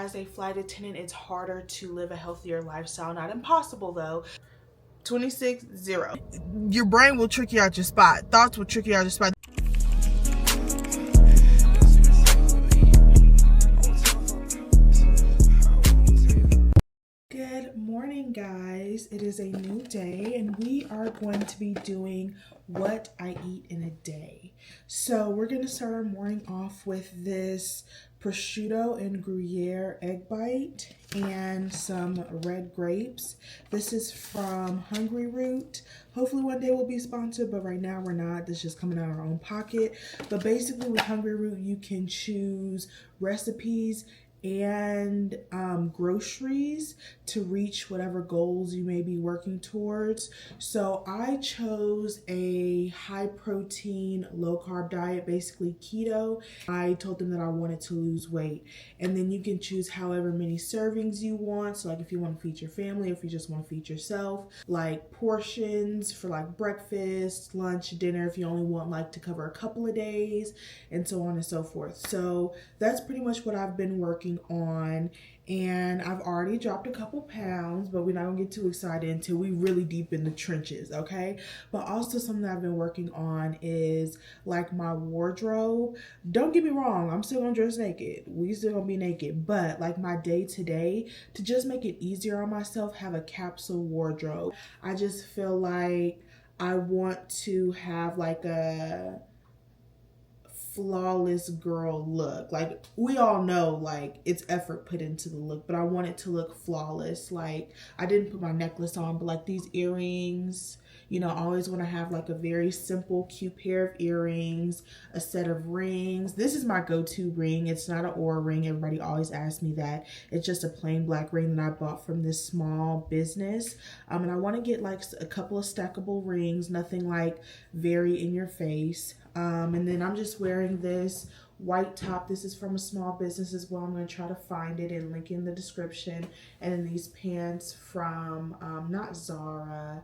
As a flight attendant, it's harder to live a healthier lifestyle. Not impossible though. 26-0. Your brain will trick you out your spot. Thoughts will trick you out your spot. Good morning, guys. It is a new day and we are going to be doing what I eat in a day. So we're going to start our morning off with this prosciutto and Gruyere egg bite and some red grapes. This is from Hungry Root. Hopefully one day we'll be sponsored, but right now we're not. This is just coming out of our own pocket. But basically with Hungry Root, you can choose recipes and groceries to reach whatever goals you may be working towards. So I chose a high protein, low carb diet, basically keto. I told them that I wanted to lose weight, and then you can choose however many servings you want. So like if you want to feed your family, if you just want to feed yourself, like portions for like breakfast, lunch, dinner, if you only want like to cover a couple of days, and so on and so forth. So that's pretty much what I've been working on, and I've already dropped a couple pounds, but we're not gonna get too excited until we really deep in the trenches, okay? But also something that I've been working on is like my wardrobe. Don't get me wrong, I'm still gonna dress naked, we still gonna be naked, but like my day-to-day, to just make it easier on myself, have a capsule wardrobe. I just feel like I want to have like a flawless girl look. Like we all know like it's effort put into the look, but I want it to look flawless. Like I didn't put my necklace on, but like these earrings, you know, I always want to have like a very simple cute pair of earrings, a set of rings. This is my go-to ring. It's not an Aura ring. Everybody always asks me that. It's just a plain black ring that I bought from this small business. And I want to get like a couple of stackable rings, nothing like very in your face. And then I'm just wearing this white top. This is from a small business as well. I'm going to try to find it and link in the description. And then these pants from, not Zara,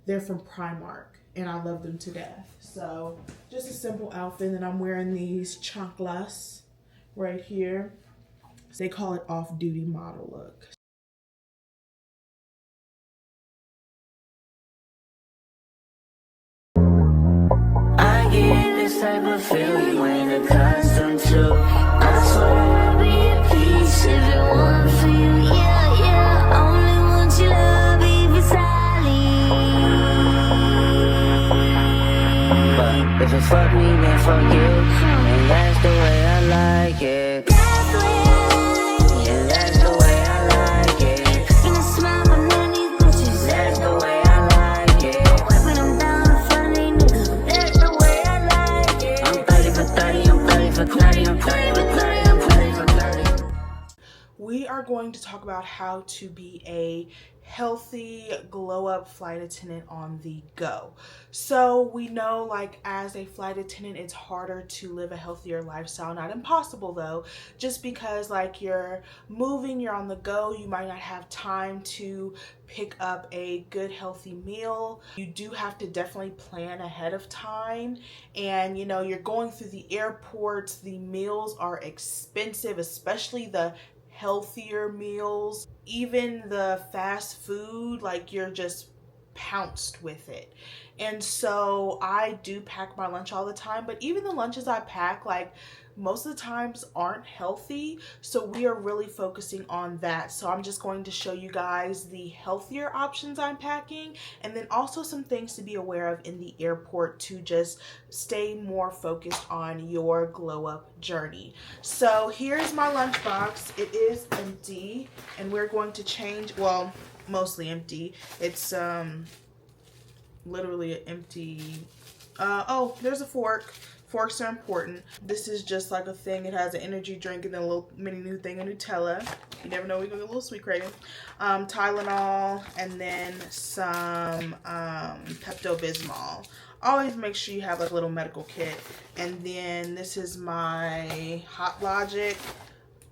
they're from Primark, and I love them to death. So just a simple outfit. And then I'm wearing these chanclas right here. They call it off-duty model look. Type of feel you ain't accustomed to. I swear I'll be at peace if it weren't for you. Yeah, yeah. I only want your love if it's solid. But if it fuck me, then fuck you. And that's the way I like it. That's the way I like it. Yeah, that's the way I like it. And I smile when none of these bitches. That's the way I like it. Wiping them down in front of these niggas. That's the way I like it. I'm 30 for 30, I'm 30 for 30, I'm 30 for 30, I'm 30 for 30. We are going to talk about how to be a healthy glow up flight attendant on the go. So we know like as a flight attendant, it's harder to live a healthier lifestyle. Not impossible though, just because like you're moving, you're on the go, you might not have time to pick up a good healthy meal. You do have to definitely plan ahead of time, and you know, you're going through the airports, the meals are expensive, especially the healthier meals. Even the fast food, like you're just pounced with it. And so I do pack my lunch all the time, but even the lunches I pack, like most of the times aren't healthy. So we are really focusing on that. So I'm just going to show you guys the healthier options I'm packing, and then also some things to be aware of in the airport to just stay more focused on your glow up journey. So here's my lunchbox. It is empty, and we're going to change, well, mostly empty. It's literally an empty, oh, there's a fork. Forks are important. This is just like a thing. It has an energy drink and then a little mini new thing of Nutella. You never know, we're gonna get a little sweet craving. Tylenol, and then some Pepto-Bismol. Always make sure you have like a little medical kit. And then this is my Hot Logic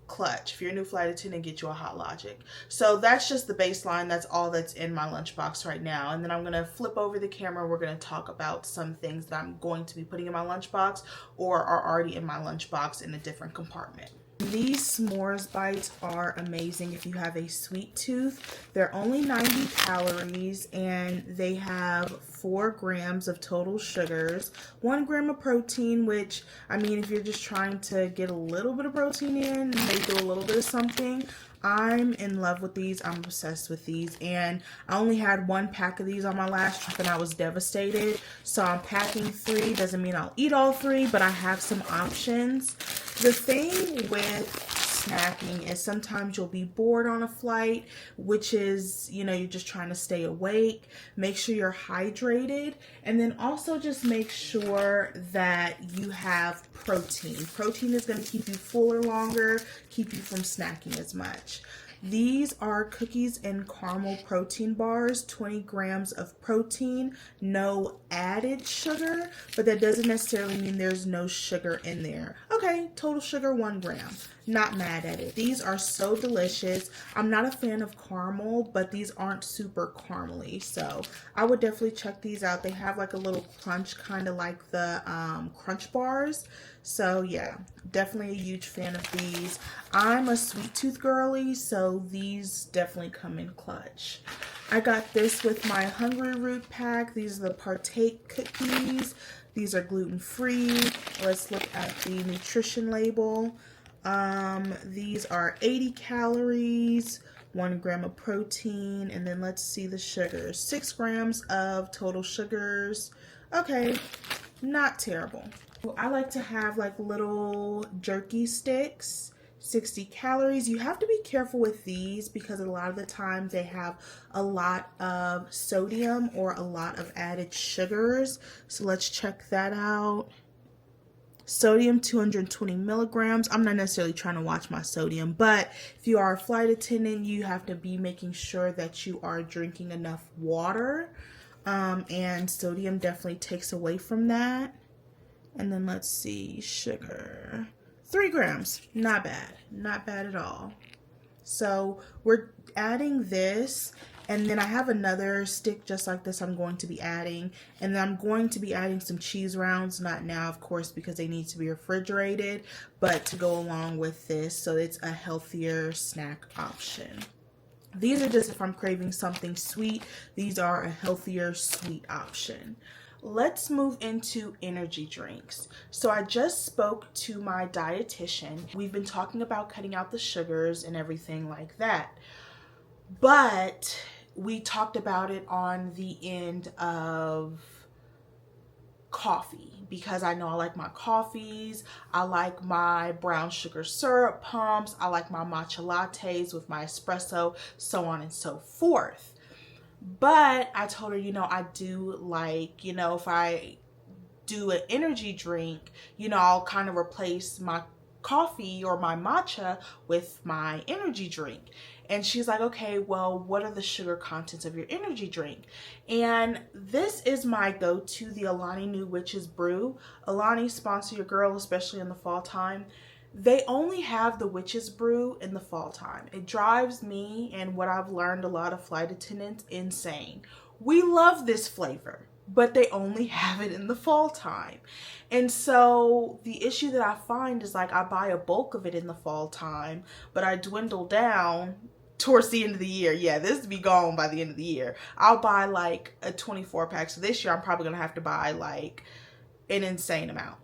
clutch. If you're a new flight attendant, get you a Hot Logic. So that's just the baseline. That's all that's in my lunchbox right now. And then I'm gonna flip over the camera. We're gonna talk about some things that I'm going to be putting in my lunchbox or are already in my lunchbox in a different compartment. These s'mores bites are amazing if you have a sweet tooth. They're only 90 calories and they have 4 grams of total sugars, 1 gram of protein, which, I mean, if you're just trying to get a little bit of protein in, they do a little bit of something. I'm in love with these. I'm obsessed with these, and I only had 1 pack of these on my last trip and I was devastated. So I'm packing 3. Doesn't mean I'll eat all 3, but I have some options. The thing with snacking is sometimes you'll be bored on a flight, which is, you know, you're just trying to stay awake. Make sure you're hydrated, and then also just make sure that you have protein. Protein is going to keep you fuller longer, keep you from snacking as much. These are cookies and caramel protein bars, 20 grams of protein, no added sugar, but that doesn't necessarily mean there's no sugar in there. Okay, total sugar 1 gram. Not mad at it. These are so delicious. I'm not a fan of caramel, but these aren't super caramely, so I would definitely check these out. They have like a little crunch, kind of like the crunch bars. So yeah, definitely a huge fan of these. I'm a sweet tooth girly, so these definitely come in clutch. I got this with my Hungry Root pack. These are the Partake cookies. These are gluten-free. Let's look at the nutrition label. These are 80 calories, 1 gram of protein, and then let's see the sugars. 6 grams of total sugars. Okay, not terrible. I like to have like little jerky sticks, 60 calories. You have to be careful with these because a lot of the times they have a lot of sodium or a lot of added sugars. So let's check that out. Sodium 220 milligrams. I'm not necessarily trying to watch my sodium, but if you are a flight attendant, you have to be making sure that you are drinking enough water, and sodium definitely takes away from that. And then let's see, sugar, 3 grams. Not bad, not bad at all. So we're adding this, and then I have another stick just like this I'm going to be adding, and then I'm going to be adding some cheese rounds, not now of course because they need to be refrigerated, but to go along with this so it's a healthier snack option. These are just if I'm craving something sweet. These are a healthier sweet option. Let's move into energy drinks. So I just spoke to my dietitian. We've been talking about cutting out the sugars and everything like that. But we talked about it on the end of coffee because I know I like my coffees. I like my brown sugar syrup pumps. I like my matcha lattes with my espresso, so on and so forth. But I told her, you know, I do like, you know, if I do an energy drink, you know, I'll kind of replace my coffee or my matcha with my energy drink. And she's like, okay, well, what are the sugar contents of your energy drink? And this is my go-to, the Alani Nu Witch's Brew. Alani, sponsor your girl, especially in the fall time. They only have the Witch's Brew in the fall time. It drives me and what I've learned a lot of flight attendants insane. We love this flavor, but they only have it in the fall time. And so the issue that I find is like I buy a bulk of it in the fall time, but I dwindle down towards the end of the year. Yeah, this will be gone by the end of the year. I'll buy like a 24 pack. So this year I'm probably going to have to buy like an insane amount.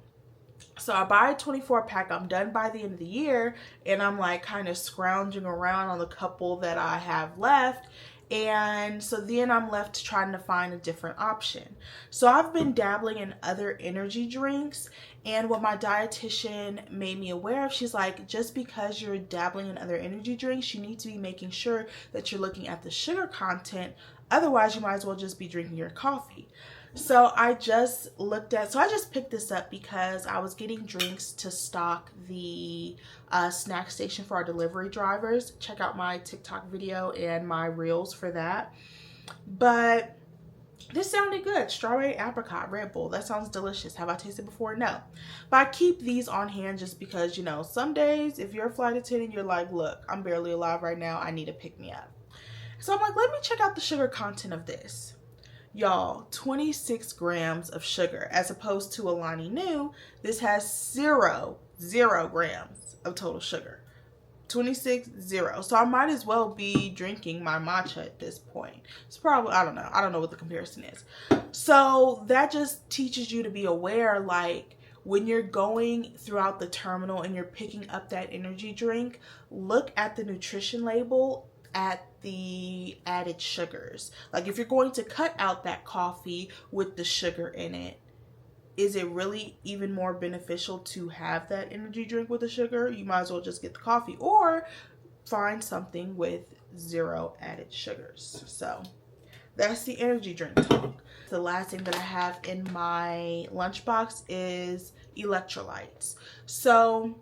So I buy a 24 pack, I'm done by the end of the year, and I'm like kind of scrounging around on the couple that I have left. And so then I'm left trying to find a different option. So I've been dabbling in other energy drinks, and what my dietitian made me aware of, she's like, just because you're dabbling in other energy drinks, you need to be making sure that you're looking at the sugar content. Otherwise, you might as well just be drinking your coffee. So I just picked this up because I was getting drinks to stock the snack station for our delivery drivers. Check out my TikTok video and my reels for that. But this sounded good. Strawberry apricot Red Bull. That sounds delicious. Have I tasted before? No. But I keep these on hand just because, you know, some days if you're a flight attendant, you're like, look, I'm barely alive right now. I need to pick me up. So I'm like, let me check out the sugar content of this. Y'all, 26 grams of sugar, as opposed to Alani Nu, this has zero grams of total sugar. 26, 0. So I might as well be drinking my matcha at this point. It's probably, I don't know what the comparison is. So that just teaches you to be aware, like when you're going throughout the terminal and you're picking up that energy drink, look at the nutrition label at the added sugars. Like if you're going to cut out that coffee with the sugar in it, is it really even more beneficial to have that energy drink with the sugar? You might as well just get the coffee or find something with 0 added sugars. So that's the energy drink talk. The last thing that I have in my lunchbox is electrolytes. So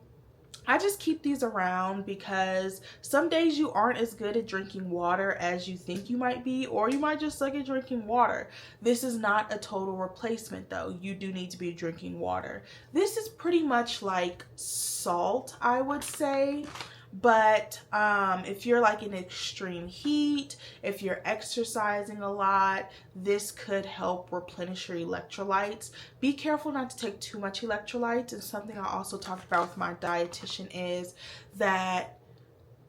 I just keep these around because some days you aren't as good at drinking water as you think you might be, or you might just suck at drinking water. This is not a total replacement though. You do need to be drinking water. This is pretty much like salt, I would say. But if you're like in extreme heat, if you're exercising a lot, this could help replenish your electrolytes. Be careful not to take too much electrolytes. And something I also talked about with my dietitian is that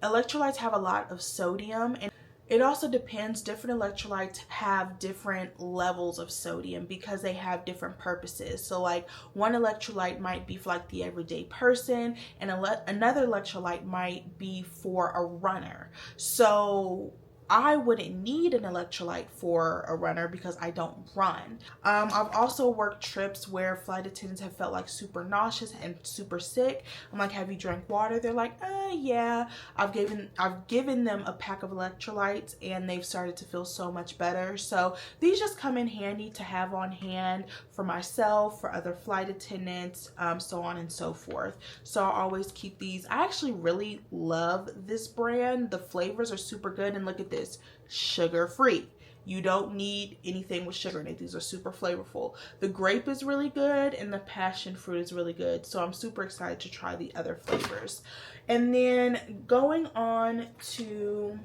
electrolytes have a lot of sodium, and it also depends. Different electrolytes have different levels of sodium because they have different purposes. So like one electrolyte might be for like the everyday person, and another electrolyte might be for a runner. So I wouldn't need an electrolyte for a runner because I don't run. I've also worked trips where flight attendants have felt like super nauseous and super sick. I'm like, have you drank water? They're like, yeah. I've given them a pack of electrolytes and they've started to feel so much better. So these just come in handy to have on hand for myself, for other flight attendants, so on and so forth. So I always keep these. I actually really love this brand. The flavors are super good, and look at this, sugar free. You don't need anything with sugar in it. These are super flavorful. The grape is really good and the passion fruit is really good. So I'm super excited to try the other flavors. And then going on to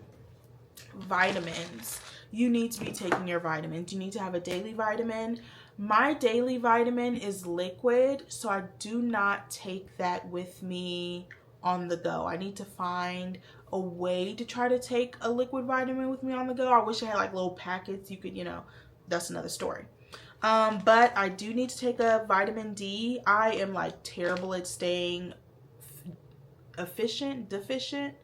vitamins, you need to be taking your vitamins. You need to have a daily vitamin. My daily vitamin is liquid, so I do not take that with me on the go. I need to find a way to try to take a liquid vitamin with me on the go. I wish I had like little packets you could, that's another story. But I do need to take a vitamin D. I am like terrible at staying deficient,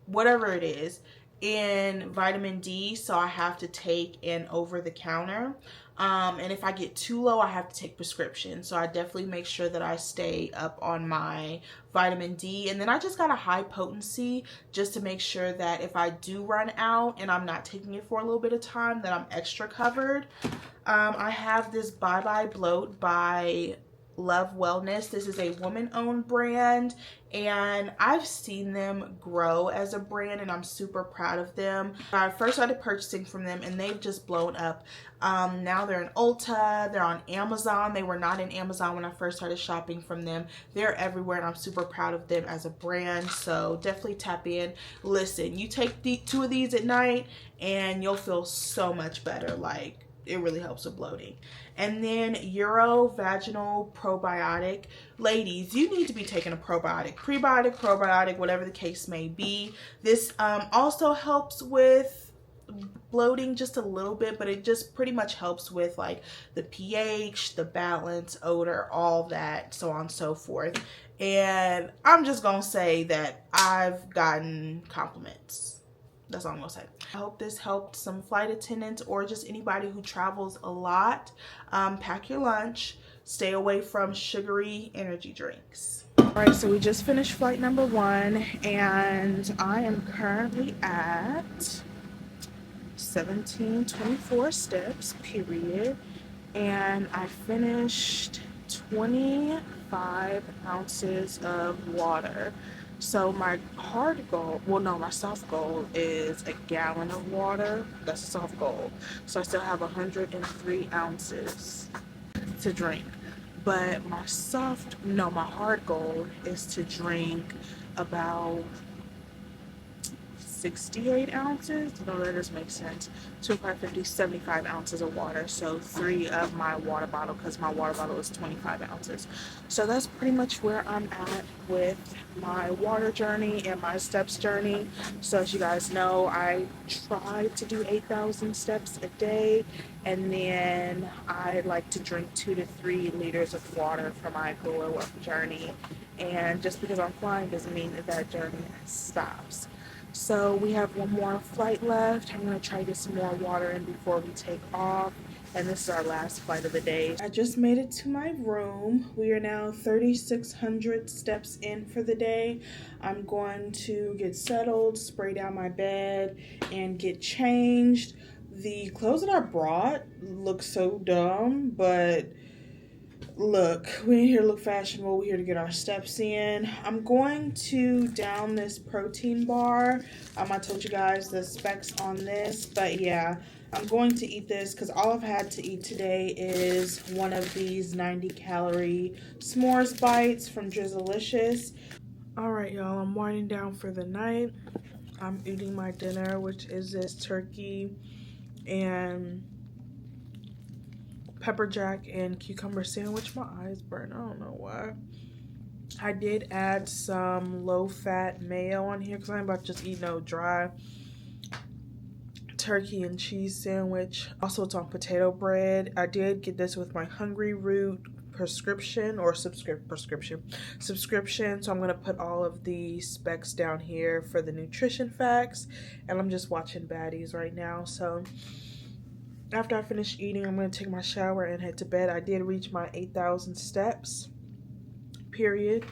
whatever it is, in vitamin D, so I have to take an over the counter. And if I get too low, I have to take prescription. So I definitely make sure that I stay up on my vitamin D. And then I just got a high potency just to make sure that if I do run out and I'm not taking it for a little bit of time, that I'm extra covered. I have this Bye Bye Bloat by Love Wellness. This is a woman-owned brand, and I've seen them grow as a brand, and I'm super proud of them. I first started purchasing from them, and they've just blown up. Now they're in Ulta, they're on Amazon. They were not in Amazon when I first started shopping from them. They're everywhere, and I'm super proud of them as a brand, so definitely tap in. Listen, you take 2 of these at night, and you'll feel so much better. Like, it really helps with bloating. And then Vaginal Probiotic. Ladies, you need to be taking a probiotic. Prebiotic, probiotic, whatever the case may be. This also helps with bloating just a little bit, but it just pretty much helps with like the pH, the balance, odor, all that, so on and so forth. And I'm just gonna say that I've gotten compliments. That's all I'm gonna say. I hope this helped some flight attendants or just anybody who travels a lot. Pack your lunch. Stay away from sugary energy drinks. All right, so we just finished flight number 1, and I am currently at 1724 steps, period. And I finished 25 ounces of water. So my hard goal, my soft goal is a gallon of water. That's a soft goal. So I still have 103 ounces to drink. But my hard goal is to drink about 68 ounces. No, that doesn't make sense. 25, 50, 75 ounces of water. So 3 of my water bottle, because my water bottle is 25 ounces. So that's pretty much where I'm at with my water journey and my steps journey. So as you guys know, I try to do 8,000 steps a day, and then I like to drink 2 to 3 liters of water for my glow up journey. And just because I'm flying doesn't mean that that journey stops. So we have one more flight left. I'm going to try to get some more water in before we take off. And this is our last flight of the day. I just made it to my room. We are now 3,600 steps in for the day. I'm going to get settled, spray down my bed, and get changed. The clothes that I brought look so dumb, but look, we ain't here to look fashionable. We're here to get our steps in. I'm going to down this protein bar. I told you guys the specs on this, but yeah, I'm going to eat this because all I've had to eat today is one of these 90-calorie s'mores bites from Juniellys. All right, y'all, I'm winding down for the night. I'm eating my dinner, which is this turkey and pepper jack and cucumber sandwich. My eyes burn. I don't know why. I did add some low-fat mayo on here because I'm about to just eat no dry turkey and cheese sandwich. Also, it's on potato bread. I did get this with my Hungry Root prescription or subscription. So I'm going to put all of the specs down here for the nutrition facts, and I'm just watching baddies right now. So after I finish eating, I'm going to take my shower and head to bed. I did reach my 8,000 steps, period.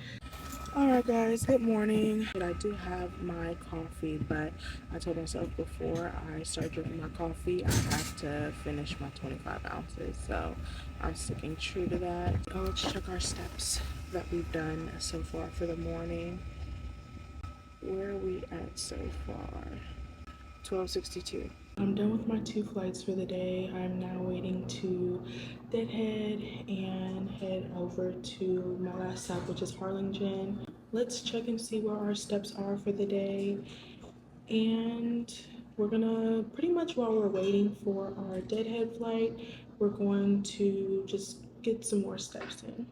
Alright guys, good morning. I do have my coffee, but I told myself before I start drinking my coffee, I have to finish my 25 ounces. So I'm sticking true to that. Let's check our steps that we've done so far for the morning. Where are we at so far? 1262. I'm done with my 2 flights for the day. I'm now waiting to deadhead and head over to my last stop, which is Harlingen. Let's check and see where our steps are for the day. And we're gonna, pretty much while we're waiting for our deadhead flight, we're going to just get some more steps in.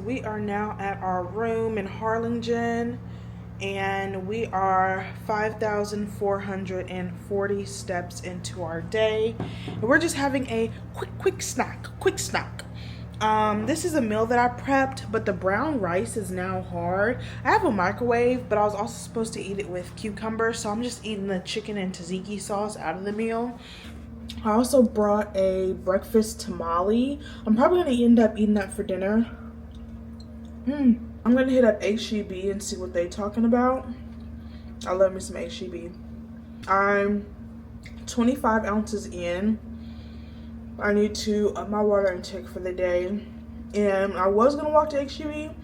We are now at our room in Harlingen, and we are 5,440 steps into our day, and we're just having a quick snack. This is a meal that I prepped, but the brown rice is now hard. I have a microwave, but I was also supposed to eat it with cucumber, so I'm just eating the chicken and tzatziki sauce out of the meal. I also brought a breakfast tamale. I'm probably gonna end up eating that for dinner. I'm gonna hit up HEB and see what they're talking about. I love me some HEB. I'm 25 ounces in. I need to up my water intake for the day. And I was gonna walk to HEB,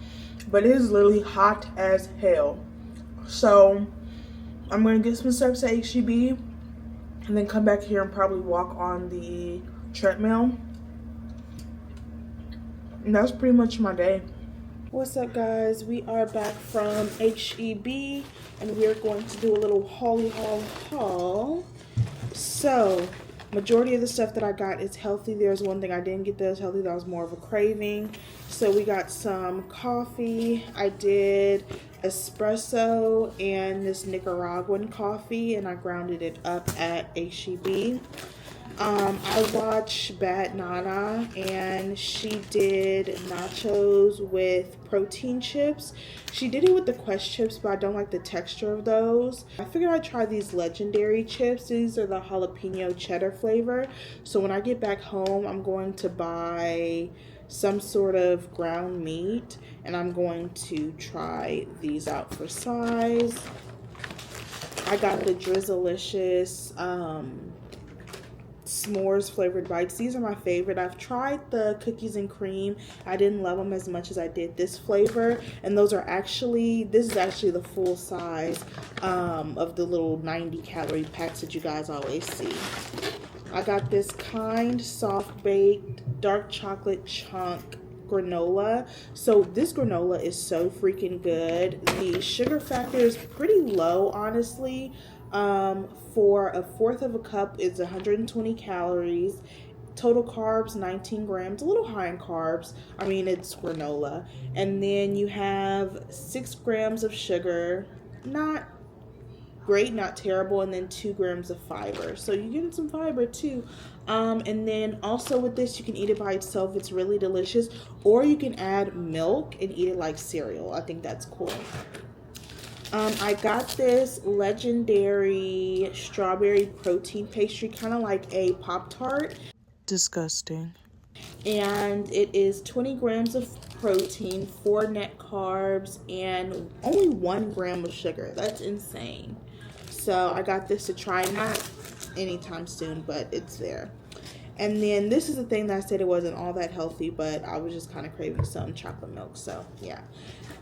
but it is literally hot as hell. So I'm gonna get some steps at HEB and then come back here and probably walk on the treadmill. And that's pretty much my day. What's up guys, we are back from HEB and we're going to do a little haul. So majority of the stuff that I got is healthy. There's one thing I didn't get that was healthy that was more of a craving. So we got some coffee. I did espresso and this Nicaraguan coffee, and I grounded it up at HEB. I watched Bad Nana, and she did nachos with protein chips. She did it with the Quest chips, but I don't like the texture of those. I figured I'd try these legendary chips. These are the jalapeno cheddar flavor. So when I get back home, I'm going to buy some sort of ground meat, and I'm going to try these out for size. I got the Drizzlicious s'mores flavored bites. These are my favorite. I've tried the cookies and cream. I didn't love them as much as I did this flavor, and those are actually, this is actually the full size of the little 90 calorie packs that you guys always see. I got this Kind soft baked dark chocolate chunk granola. So this granola is so freaking good. The sugar factor is pretty low, honestly. For a fourth of a cup is 120 calories. Total carbs 19 grams, a little high in carbs. I mean, it's granola. And then you have 6 grams of sugar, not great, not terrible, and then 2 grams of fiber. So you're getting some fiber too. And then also with this, you can eat it by itself. It's really delicious. Or you can add milk and eat it like cereal. I think that's cool. I got this legendary strawberry protein pastry, kind of like a Pop-Tart. Disgusting. And it is 20 grams of protein, 4 net carbs, and only 1 gram of sugar. That's insane. So I got this to try, not anytime soon, but it's there. And then this is the thing that I said it wasn't all that healthy, but I was just kind of craving some chocolate milk, so yeah.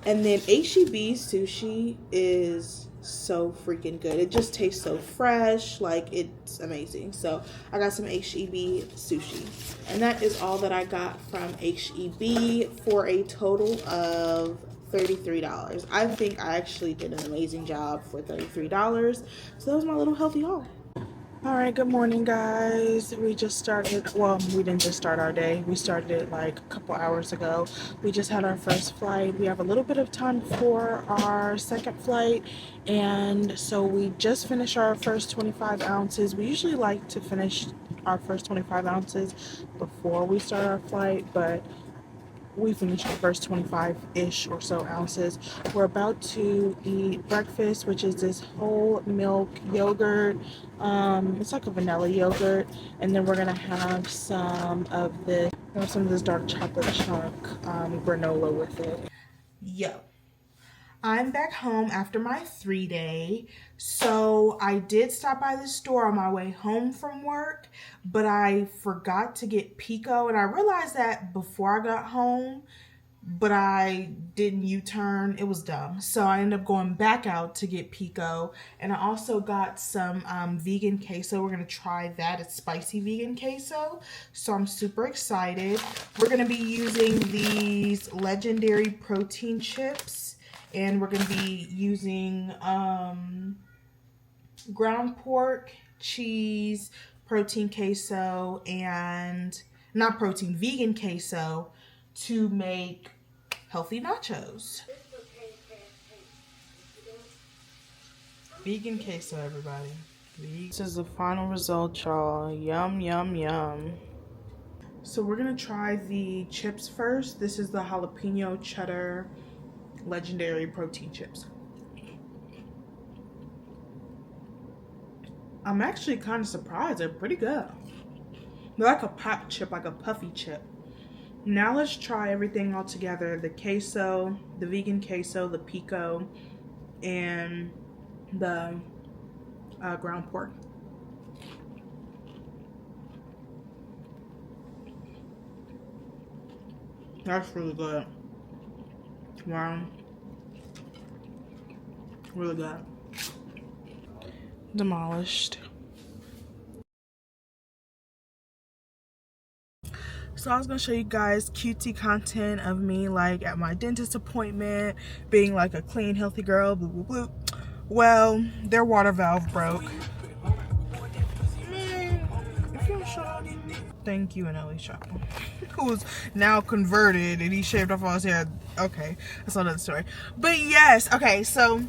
And then HEB sushi is so freaking good. It just tastes so fresh, like it's amazing. So I got some HEB sushi, and that is all that I got from HEB for a total of $33. I think I actually did an amazing job for $33. So that was my little healthy haul. All right, good morning, guys. We just started, well, we didn't just start our day. We started it like a couple hours ago. We just had our first flight. We have a little bit of time for our second flight. And so we just finished our first 25 ounces. We usually like to finish our first 25 ounces before we start our flight, but we finished the first 25-ish or so ounces. We're about to eat breakfast, which is this whole milk yogurt. It's like a vanilla yogurt, and then we're gonna have some of this dark chocolate chunk granola with it. Yo, I'm back home after my 3-day. So I did stop by the store on my way home from work, but I forgot to get Pico, and I realized that before I got home, but I didn't U-turn. It was dumb. So I ended up going back out to get Pico, and I also got some vegan queso. We're gonna try that. It's spicy vegan queso, so I'm super excited. We're gonna be using these legendary protein chips, and we're gonna be using ground pork, cheese, protein queso, and not protein, vegan queso to make healthy nachos. Vegan queso, everybody. This is the final result, y'all. Yum, yum, yum. So we're gonna try the chips first. This is the jalapeno cheddar legendary protein chips. I'm actually kind of surprised. They're pretty good. They're like a pop chip, like a puffy chip. Now let's try everything all together. The queso, the vegan queso, the pico, and the ground pork. That's really good. Wow. Really good. Demolished. So I was gonna show you guys cutesy content of me like at my dentist appointment, being like a clean, healthy girl, blah, blah, blah. Well, their water valve broke. Thank you, Anneli Shop, who's now converted and he shaved off all his hair. Okay, that's another story. But yes, okay, so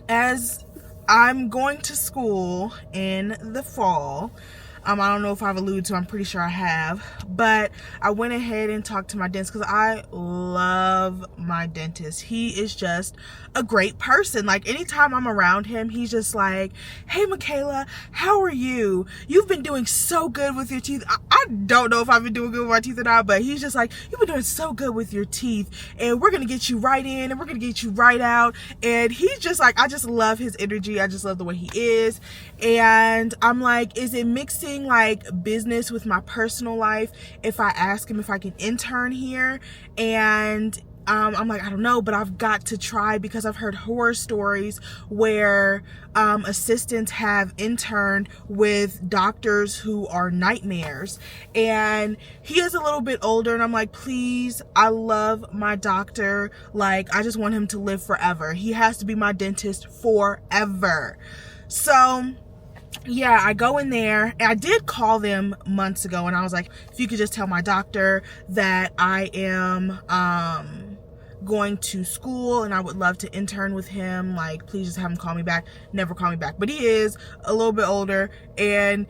as I'm going to school in the fall, I don't know if I've alluded to, I'm pretty sure I have, but I went ahead and talked to my dentist because I love my dentist. He is just a great person. Like, anytime I'm around him, he's just like, hey Makayla, how are you? You've been doing so good with your teeth. I don't know if I've been doing good with my teeth or not, but he's just like, you've been doing so good with your teeth, and we're gonna get you right in and we're gonna get you right out. And he's just like, I just love his energy. I just love the way he is. And I'm like, is it mixing like business with my personal life if I ask him if I can intern here? And I'm like, I don't know, but I've got to try, because I've heard horror stories where assistants have interned with doctors who are nightmares. And he is a little bit older, and I'm like, please, I love my doctor. Like, I just want him to live forever. He has to be my dentist forever. So yeah, I go in there, and I did call them months ago, and I was like, if you could just tell my doctor that I am going to school and I would love to intern with him, like, please just have him call me back. Never call me back. But he is a little bit older, and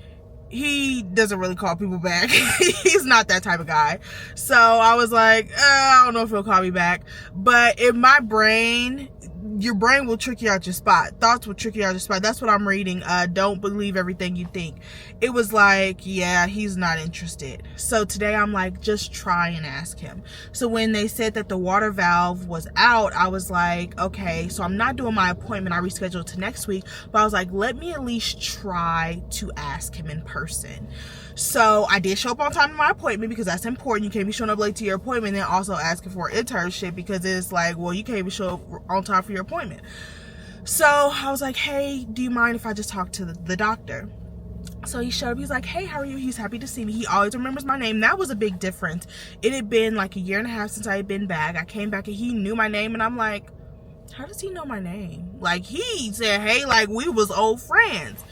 he doesn't really call people back. He's not that type of guy. So I was like, I don't know if he'll call me back. But in my brain, your brain will trick you out your spot. Thoughts will trick you out your spot. That's what I'm reading. Don't believe everything you think. It was like, yeah, he's not interested. So today I'm like, just try and ask him. So when they said that the water valve was out, I was like, okay, so I'm not doing my appointment. I rescheduled to next week. But I was like, let me at least try to ask him in person. So I did show up on time to my appointment, because that's important. You can't be showing up late to your appointment and then also asking for an internship, because it's like, well, you can't even show up on time for your appointment. So I was like, hey, do you mind if I just talk to the doctor? So he showed up. He's like, hey, how are you? He's happy to see me. He always remembers my name. That was a big difference. It had been like 1.5 years since I had been back. I came back and he knew my name, and I'm like, how does he know my name? Like, he said, hey, like we was old friends.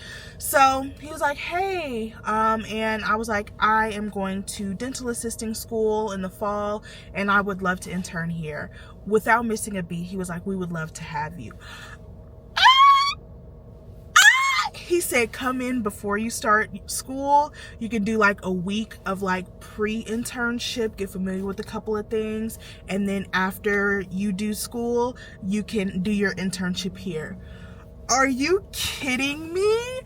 So he was like, hey, and I was like, I am going to dental assisting school in the fall, and I would love to intern here. Without missing a beat, he was like, we would love to have you. He said, come in before you start school. You can do like a week of like pre-internship, get familiar with a couple of things, and then after you do school, you can do your internship here. Are you kidding me?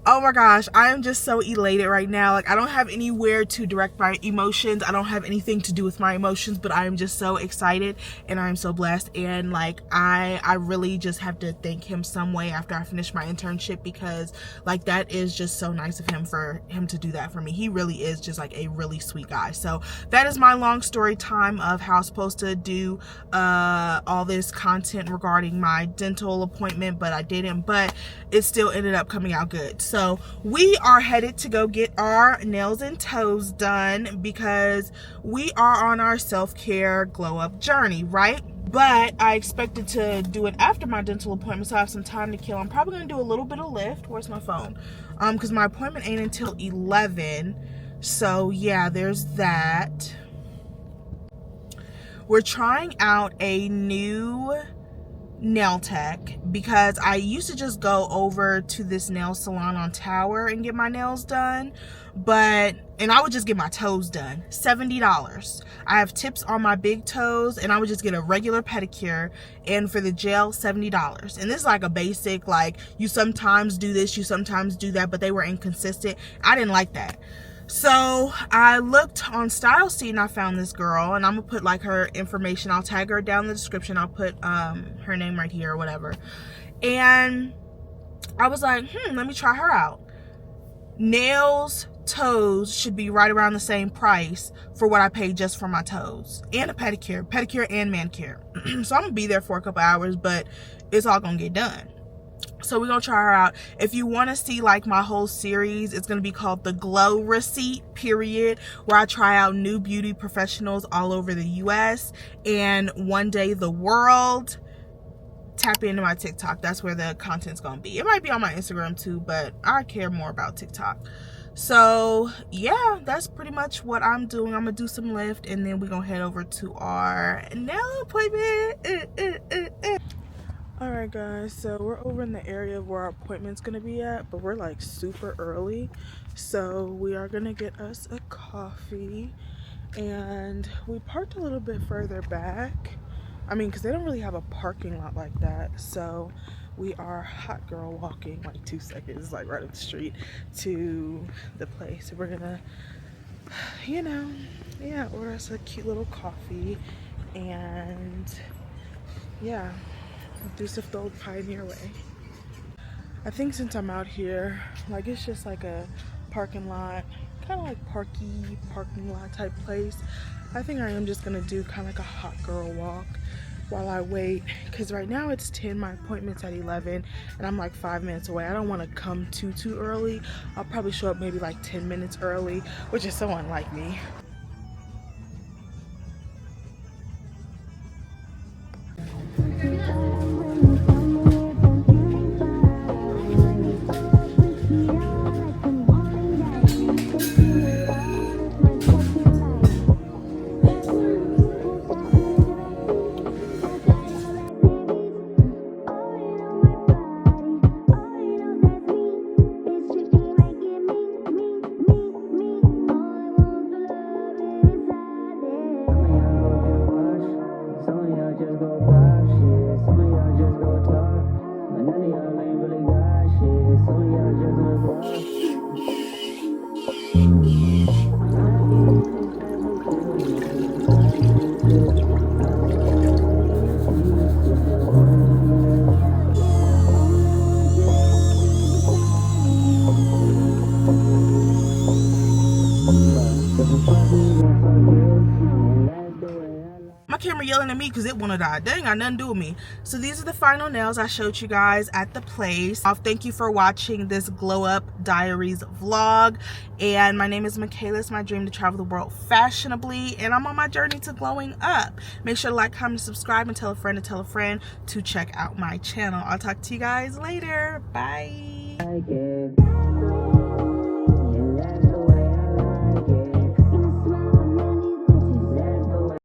Oh my gosh, I am just so elated right now. Like, I don't have anywhere to direct my emotions. I don't have anything to do with my emotions, but I am just so excited and I am so blessed. And like, I really just have to thank him some way after I finish my internship, because like, that is just so nice of him for him to do that for me. He really is just like a really sweet guy. So that is my long story time of how I was supposed to do all this content regarding my dental appointment, but I didn't, but it still ended up coming out good. So we are headed to go get our nails and toes done, because we are on our self-care glow up journey, right? But I expected to do it after my dental appointment, so I have some time to kill. I'm probably gonna do a little bit of Lyft. Where's my phone? Because my appointment ain't until 11. So yeah, there's that. We're trying out a new nail tech, because I used to just go over to this nail salon on Tower and get my nails done, and I would just get my toes done. $70. I have tips on my big toes, and I would just get a regular pedicure, and for the gel, $70. And this is like a basic, like, you sometimes do this, you sometimes do that, but they were inconsistent. I didn't like that. So I looked on StyleSeat and I found this girl, and I'm gonna put like her information. I'll tag her down in the description. I'll put her name right here or whatever. And I was like, let me try her out. Nails, toes should be right around the same price for what I paid just for my toes, and a pedicure and manicure. So I'm gonna be there for a couple hours, but it's all gonna get done. So we're gonna try her out. If you want to see like my whole series, it's gonna be called The Glow Receipt, period, where I try out new beauty professionals all over the US and one day the world. Tap into my TikTok. That's where the content's gonna be. It might be on my Instagram too, but I care more about TikTok. So yeah, that's pretty much what I'm doing. I'm gonna do some Lyft, and then we're gonna head over to our nail appointment. Alright guys, so we're over in the area of where our appointment's gonna be at, but we're like super early. So we are gonna get us a coffee, and we parked a little bit further back. I mean, because they don't really have a parking lot like that. So we are hot girl walking like 2 seconds, like right up the street to the place. We're gonna, you know, yeah, order us a cute little coffee, and yeah, do some old pioneer way. I think since I'm out here, like it's just like a parking lot, kind of like parking lot type place. I think I am just gonna do kind of like a hot girl walk while I wait, because right now it's 10, my appointment's at 11, and I'm like 5 minutes away. I don't want to come too early. I'll probably show up maybe like 10 minutes early, which is so unlike me. My camera yelling at me because it wanna die. They ain't got nothing to do with me. So these are the final nails I showed you guys at the place. Thank you for watching this Glow Up Diaries vlog. And my name is Makayla. It's my dream to travel the world fashionably, and I'm on my journey to glowing up. Make sure to like, comment, subscribe, and tell a friend to check out my channel. I'll talk to you guys later. Bye.